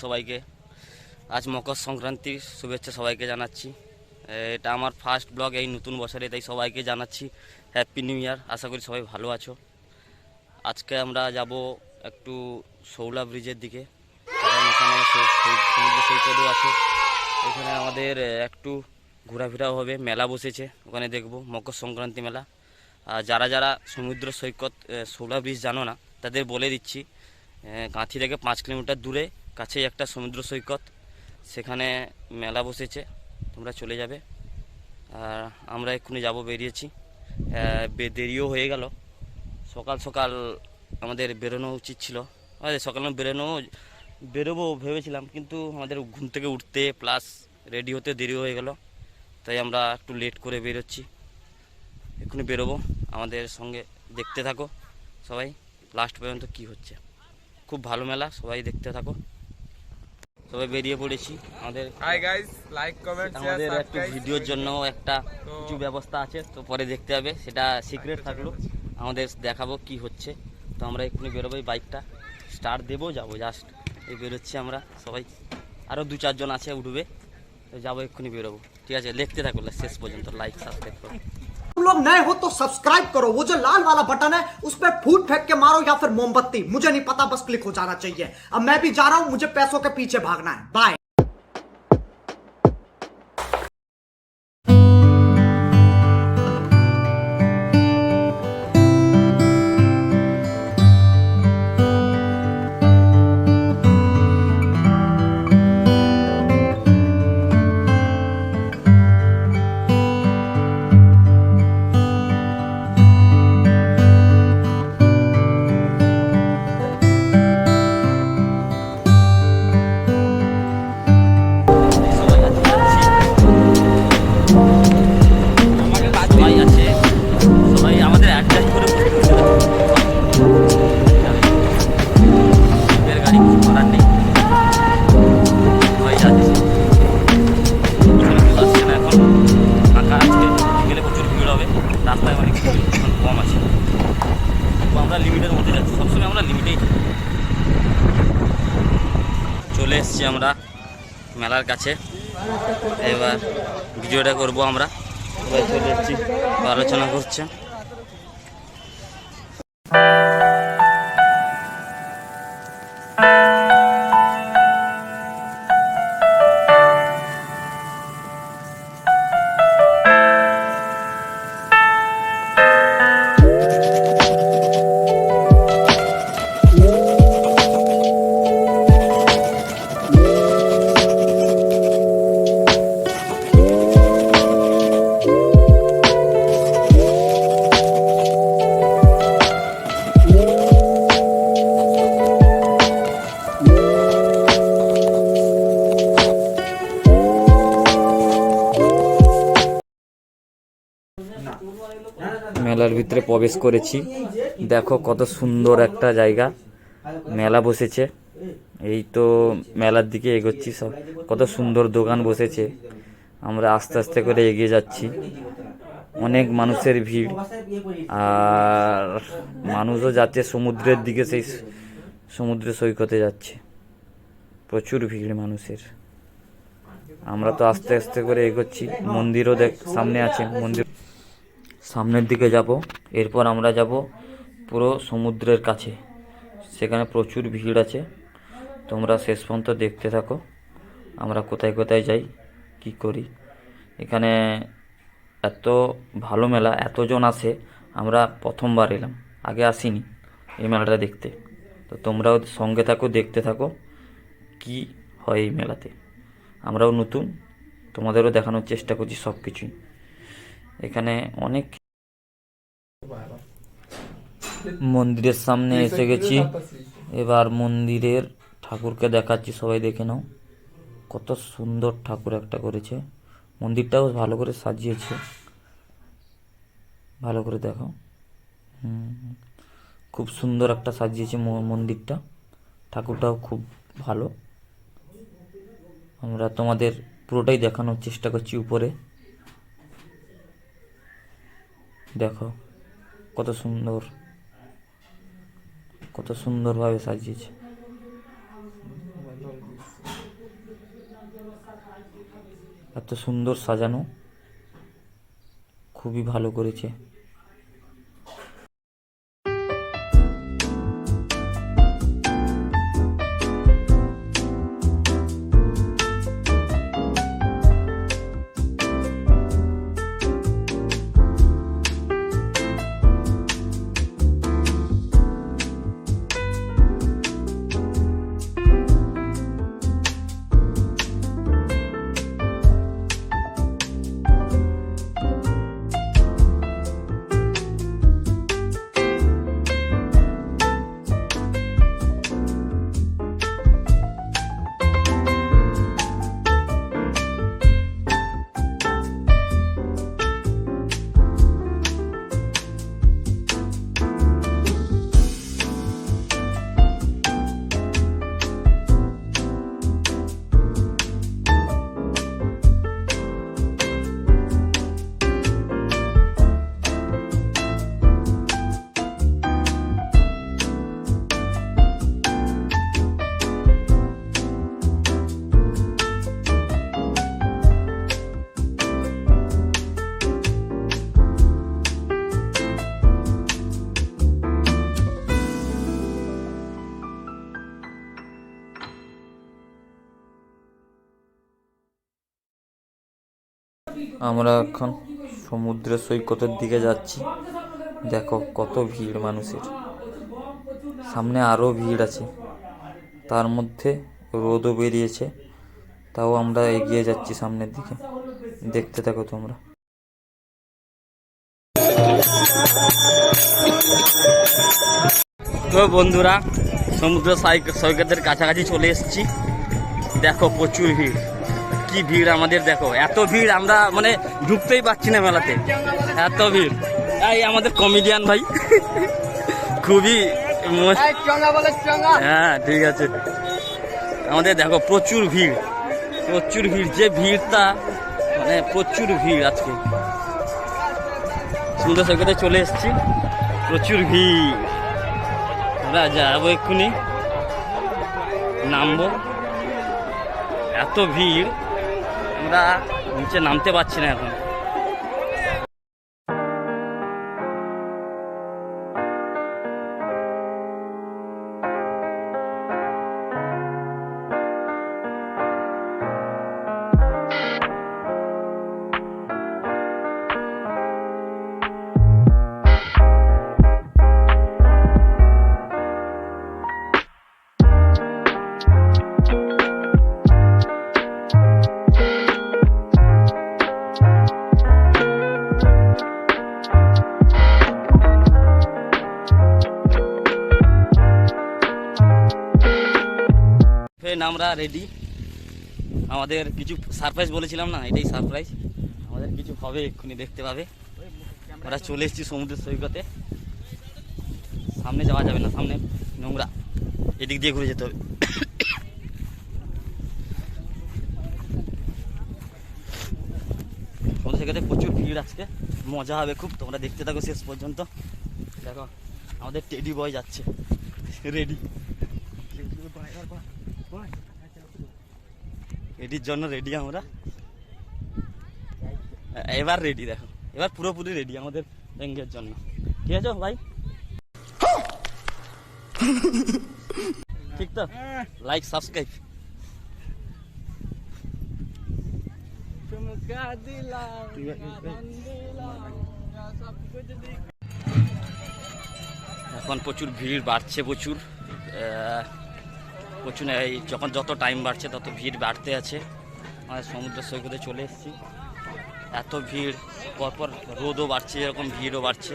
সবাইকে। আজ মকর সংক্রান্তির শুভেচ্ছা সবাইকে জানাচ্ছি। এটা আমার ফার্স্ট ব্লগ এই নতুন বছরে, তাই সবাইকে জানাচ্ছি হ্যাপি নিউ ইয়ার। আশা করি সবাই ভালো আছো। আজকে আমরা যাব একটু শৌলা ব্রিজের দিকে, কারণ এখানে সমুদ্র সৈকতও আছে। এখানে আমাদের একটু ঘোরাফেরাও হবে, মেলা বসেছে, ওখানে দেখব মকর সংক্রান্তি মেলা। আর যারা যারা সমুদ্র সৈকত শৌলা ব্রিজ জানো না, তাদের বলে দিচ্ছি, কাঁথি থেকে 5 কিলোমিটার দূরে কাছেই একটা সমুদ্র সৈকত, সেখানে মেলা বসেছে, তোমরা চলে যাবে। আর আমরা এক্ষুনি যাব, বেরিয়েছি, দেরিও হয়ে গেল। সকাল সকাল আমাদের বেরোনো উচিত ছিল, সকালে বেরোবো ভেবেছিলাম, কিন্তু আমাদের ঘুম থেকে উঠতে প্লাস রেডি হতে দেরি হয়ে গেল, তাই আমরা একটু লেট করে বেরোচ্ছি। এক্ষুনি বেরোবো, আমাদের সঙ্গে দেখতে থাকো সবাই লাস্ট পর্যন্ত কি হচ্ছে। খুব ভালো মেলা, সবাই দেখতে থাকো। সবাই বেরিয়ে পড়েছি। আমাদের আমাদের একটু ভিডিওর জন্য একটা কিছু ব্যবস্থা আছে, তো পরে দেখতে হবে, সেটা সিক্রেট থাকলো, আমাদের দেখাবো কি হচ্ছে। তো আমরা এক্ষুনি বেরোবোই, বাইকটা স্টার্ট দেবো, যাবো, জাস্ট এই বেরোচ্ছি আমরা সবাই। আরও 2-4 জন আছে উঠবে, তো যাবো, এক্ষুনি বেরোবো। ঠিক আছে, দেখতে থাকো শেষ পর্যন্ত, লাইক সাবস্ক্রাইব করো। तुम लोग नए हो तो सब्सक्राइब करो, वो जो लाल वाला बटन है उस पर फूट फेंक के मारो या फिर मोमबत्ती, मुझे नहीं पता, बस क्लिक हो जाना चाहिए। अब मैं भी जा रहा हूं, मुझे पैसों के पीछे भागना है। बाय। সবাই আছে, সবাই আমাদের অ্যাডজাস্ট করে বসে রয়েছে। নিজের গাড়ি কিছু করার নেই, সবাই যাচ্ছে। কেউ আসছে না এখন, ফাঁকা আজকে, গেলে প্রচুর ভিড় হবে, রাস্তায় অনেক ভিড় এখন কম আছে। তো আমরা লিমিটের মধ্যে যাচ্ছি, সবসময় আমরা লিমিটেই যাই। চলে এসছি আমরা মেলার কাছে, এবার ভিডিওটা করবো আমরা। সবাই চলে এসছি, আলোচনা করছে। মেলার ভিতরে প্রবেশ করেছি, দেখো কত সুন্দর একটা জায়গা, মেলা বসেছে। এই তো মেলার দিকে এগোচ্ছি, সব কত সুন্দর দোকান বসেছে। আমরা আস্তে আস্তে করে এগিয়ে যাচ্ছি, অনেক মানুষের ভিড়, আর মানুষও যাচ্ছে সমুদ্রের দিকে, সেই সমুদ্র সৈকতে যাচ্ছে, প্রচুর ভিড় মানুষের। আমরা তো আস্তে আস্তে করে এগোচ্ছি, মন্দিরও সামনে আছে, মন্দির সামনের দিকে যাব। এরপর আমরা যাব পুরো সমুদ্রের কাছে, সেখানে প্রচুর ভিড় আছে। তোমরা শেষ পর্যন্ত দেখতে থাকো, আমরা কোথায় কোথায় যাই, কি করি। এখানে এত ভালো মেলা, এতজন আসে, আমরা প্রথমবার এলাম, আগে আসিনি এই মেলাটা দেখতে। তো তোমরাও সঙ্গে থাকো, দেখতে থাকো কি হয় এই মেলাতে। আমরাও নতুন, তোমাদেরও দেখানোর চেষ্টা করছি সব কিছুই। এখানে অনেক মন্দিরের সামনে এসে গেছি, এবার মন্দিরের ঠাকুরকে দেখাচ্ছি, সবাই দেখে নাও কত সুন্দর ঠাকুর একটা করেছে। মন্দিরটাও ভালো করে সাজিয়েছে, ভালো করে দেখো। খুব সুন্দর একটা সাজিয়েছে মন্দিরটা, ঠাকুরটাও খুব ভালো। আমরা তোমাদের পুরোটাই দেখানোর চেষ্টা করছি। উপরে দেখো কত সুন্দর, কত সুন্দরভাবে সাজিয়েছে। এত সুন্দর সাজানো, খুবই ভালো করেছে। আমরা এখন সমুদ্র সৈকতের দিকে যাচ্ছি। দেখো কত ভিড় মানুষের, সামনে আরও ভিড় আছে, তার মধ্যে রোদও বেরিয়েছে, তাও আমরা এগিয়ে যাচ্ছি সামনের দিকে। দেখতে থাকো তোমরা। তো বন্ধুরা, সমুদ্র সৈকতের কাছাকাছি চলে এসেছি। দেখো প্রচুর ভিড়, কি ভিড় আমাদের, দেখো এত ভিড় আমরা মানে ঢুকতেই পারছি না মেলাতে, এত ভিড়। এই আমাদের কমেডিয়ান ভাই খুবই হ্যাঁ ঠিক আছে। আমাদের দেখো প্রচুর ভিড়, প্রচুর ভিড়, যে ভিড়টা মানে প্রচুর ভিড়। আজকে সমুদ্র সৈকতে চলে এসেছি, প্রচুর ভিড়। আমরা যাবো এক্ষুনি, নামবো, এত ভিড় আমরা নিচে নামতে পারছি না এখন। আমরা রেডি, আমাদের কিছু সারপ্রাইজ বলেছিলাম না, এটাই সারপ্রাইজ। আমাদের কিছু হবে এক্ষুনি, দেখতে পাবে। আমরা চলে এসেছি সমুদ্র সৈকতে, সামনে যাওয়া যাবে না, সামনে নোংরা, এদিক দিয়ে ঘুরে যেতে হবে। সমুদ্র সৈকতে প্রচুর ভিড়, আজকে মজা হবে খুব, তোমরা দেখতে থাকো শেষ পর্যন্ত। দেখো আমাদের টেডি বয় যাচ্ছে রেডি, রেডির জন্য রেডি আমরা, এবার রেডি। দেখো এবার পুরোপুরি রেডি আমাদের ব্যাংকের জন্য, ঠিক আছে ভাই? ঠিক তো, লাইক সাবস্ক্রাইব। এখন প্রচুর ভিড় বাড়ছে, প্রচুর প্রচুর। এই যখন যত টাইম বাড়ছে তত ভিড় বাড়তে আছে। আমাদের সমুদ্র সৈকতে চলে এসেছি, এত ভিড়, পরপর রোদও বাড়ছে, এরকম ভিড়ও বাড়ছে।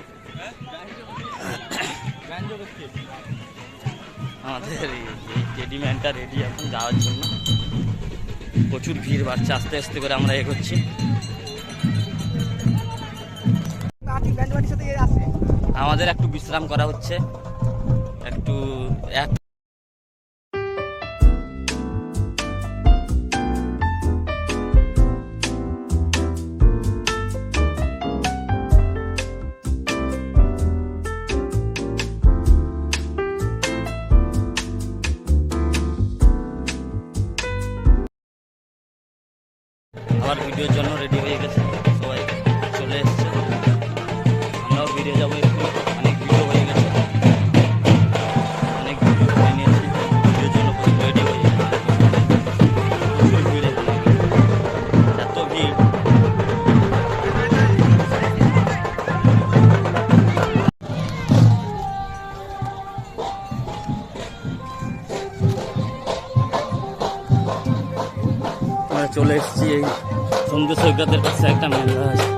আমাদের এই টেডিম্যানটা রেডি এখন যাওয়ার জন্য, প্রচুর ভিড় বাড়ছে, আস্তে আস্তে করে আমরা এগোচ্ছি। আমাদের একটু বিশ্রাম করা হচ্ছে, একটু আবার ভিডিওর জন্য রেডি হয়ে গেছে, সবাই চলে এসছে। আমরাও বেরিয়ে যাবো একটু, অনেক ভিডিও হয়ে গেছে, অনেক ভিডিও করে নিয়েছি, ভিডিওর জন্য রেডি হয়ে গেছে। প্রচুর ভিড় এখানে, এত ভিড়। আমরা চলে এসেছি এই সমুদ্র সৈকতের কাছে, একটা মেলা আছে।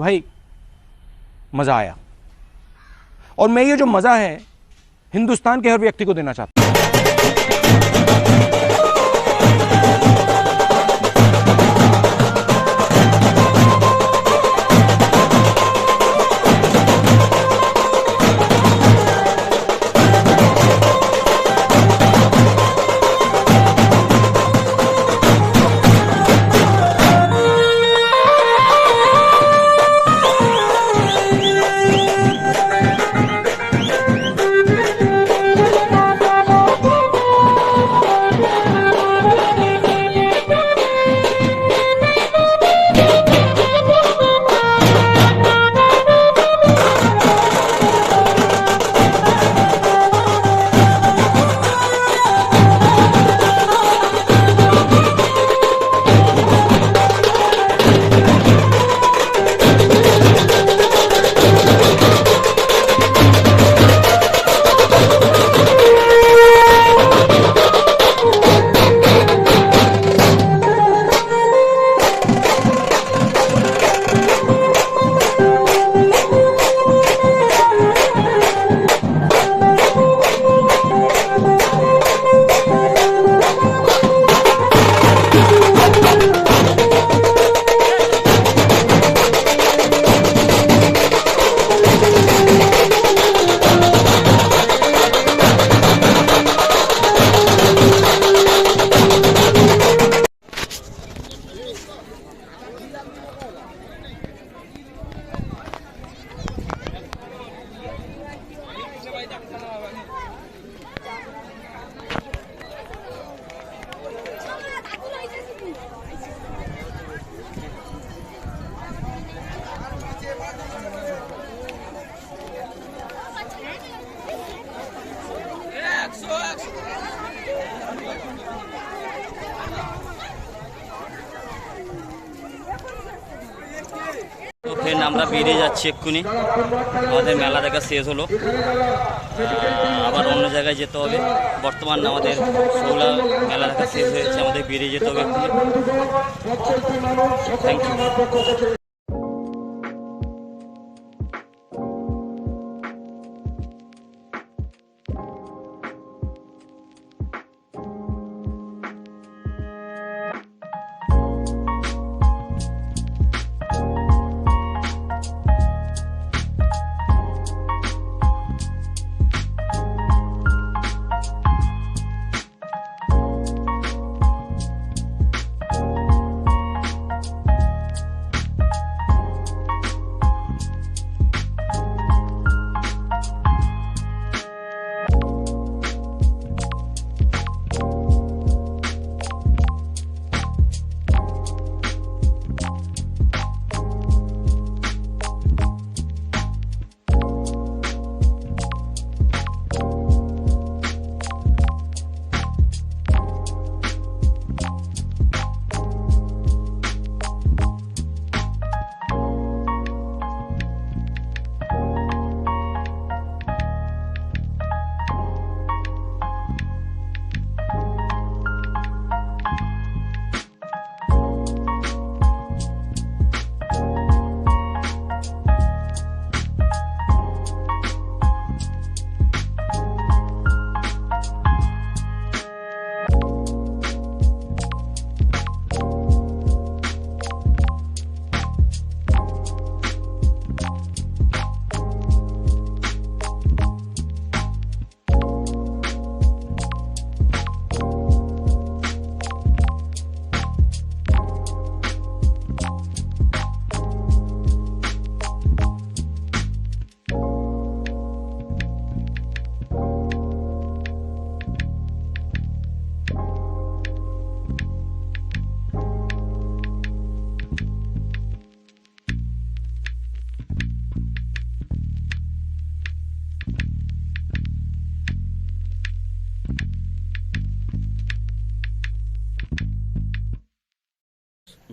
भाई मज़ा आया, और मैं ये जो मज़ा है हिंदुस्तान के हर व्यक्ति को देना चाहता हूँ। তো ফ্রেন্ড, আমরা বেরিয়ে যাচ্ছি এক্ষুনি, আমাদের মেলা দেখা শেষ হলো, আবার অন্য জায়গায় যেতে হবে। বর্তমান আমাদের শৌলা মেলা দেখা শেষ হয়েছে, আমাদের বেরিয়ে যেতে হবে এক্ষুনি। Thank you.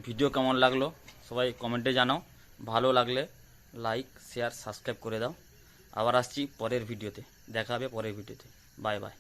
ভিডিও কেমন লাগলো সবাই কমেন্টে জানাও, ভালো লাগলে লাইক শেয়ার সাবস্ক্রাইব করে দাও। আবার আসছি পরের ভিডিওতে, দেখা হবে পরের ভিডিওতে। Bye bye.